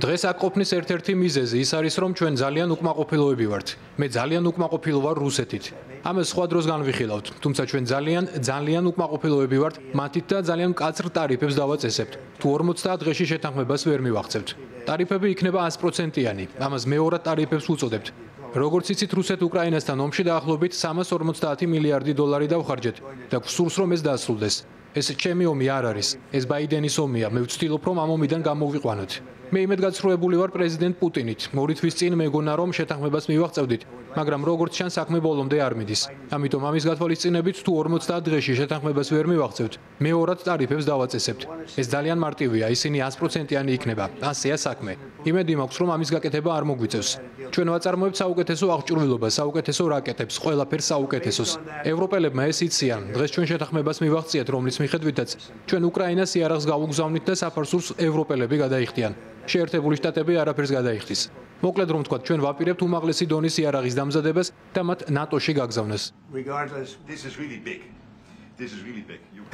დღეს აქ ყოფნის ერთ-ერთი მიზეზი ის არის, რომ ჩვენ ძალიან უკმაყოფილოები ვართ. მე ძალიან უკმაყოფილო ვარ რუსეთით. ამას სხვა დროს განვიხილავთ, თუმცა ჩვენ ძალიან უკმაყოფილოები ვართ მათით და ძალიან მკაცრ ტარიფებს დავაწესებთ. თუ 50 დღეში შეთანხმებას ვერ მივაღწევთ. ტარიფები იქნება 100%-იანი. ამას მეორად ტარიფებს ვუწოდებთ. როგორც იცით, რუსეთ უკრაინასთან ომში დაახლოებით 350 მილიარდი დოლარი დავხარჯეთ და გვსურს რომ ეს დასრულდეს. ეს ჩემი ომი არ არის, ეს ბაიდენის ომია. მე ვცდილობ რომ ამ ომიდან გამოვიყვანოთ. მე იმედგაცრუებული ვარ პრეზიდენტ პუტინით. 2 თვის წინ მეგონა რომ შეთანხმებას მივაღწევდით, მაგრამ როგორც ჩანს საქმე ბოლომდე არ მიდის. ამიტომ ამის გათვალისწინებით თუ 50 დღეში შეთანხმებას ვერ მივაღწევთ, მეორად ტარიფებს დავაწესებთ. ეს ძალიან მარტივია, ისინი 100%-იანი იქნება. ასეა საქმე. იმედი მაქვს რომ ამის გაკეთება არ მოგვიწევს. ჩვენ ვაწარმოებთ საუკეთესო აღჭურვილობას, საუკეთესო რაკეტებს, ყველაფერს საუკეთესოს. ევროპელებმა ეს იციან. დღეს ჩვენ შეთანხმებას მივაღწიეთ, რომლის მიხედვითაც ჩვენ უკრაინას იარაღს გავუგზავნით და საფარსურს ევროპელები გადაიხდიან. შეერთებული შტატები არაფერს გადაიხდის. მოკლედ რომ ვთქვათ, ჩვენ ვაპირებთ უმაღლესი დონის იარაღის დამზადებას და მათ ნატოში გაგზავნას.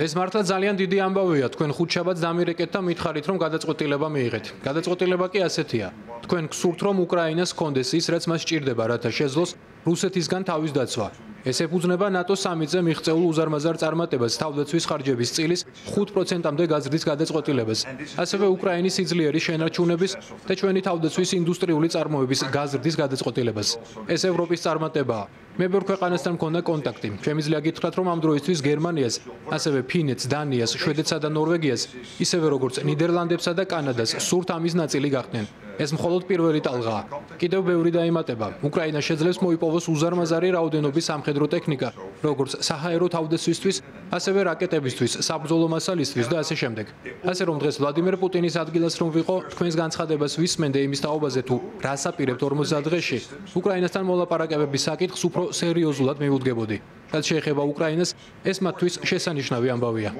ეს მართლა ძალიან დიდი ამბავია. თქვენ ხუთშაბათს დამირეკეთ და მითხარით, რომ გადაწყვეტილება მიიღეთ. გადაწყვეტილება კი ასეთია. თქვენ გსურთ, რომ უკრაინას ჰქონდეს ის, რაც მას სჭირდება, რათა შეძლოს რუსეთისგან თავის დაცვა. ეს ეფუძნება ნატოს სამიწზე მიღწეულ უზარმაზარ წარმატებას თავდაცვის ხარჯების წილის 5%-მდე გაზრდის გადაწყვეტილებას. ასევე უკრაინის სიძლიერის შენარჩუნების და ჩვენი თავდაცვის ინდუსტრიული წარმოების გაზრდის გადაწყვეტილებას. ეს ევროპის წარმატებაა. მე ბევრ ქვეყანასთან მქონდა კონტაქტი. შემიძლია გითხრათ, რომ ამ დროისთვის გერმანიას, ასევე ფინეთს, დანიას, შვედეთსა და ნორვეგიას, ისევე როგორც ნიდერლანდებსა და კანადას სურთ ამის ნაწილი გახდნენ. ეს მხოლოდ პირველი ტალღაა. კიდევ ბევრი დაემატება. უკრაინა შეძლებს მოიპოვოს უზარმაზარი რაოდენობის სამხედრო ტექნიკა, როგორც საჰაერო თავდაცვისთვის, ასევე რაკეტებისთვის, საბრძოლო მასალისთვის და ასე შემდეგ. ასე რომ დღეს ვლადიმერ პუტინის ადგილას რომ ვიყო, თქვენს განცხადებას ვისმენდე იმის თაობაზე თუ რას აპირებთ 50 დღეში, უკრაინასთან მოლაპარაკებების საკითხს უფრო სერიოზულად მივუდგებოდი. რაც შეეხება უკრაინას, ეს მათთვის შესანიშნავი ამბავია.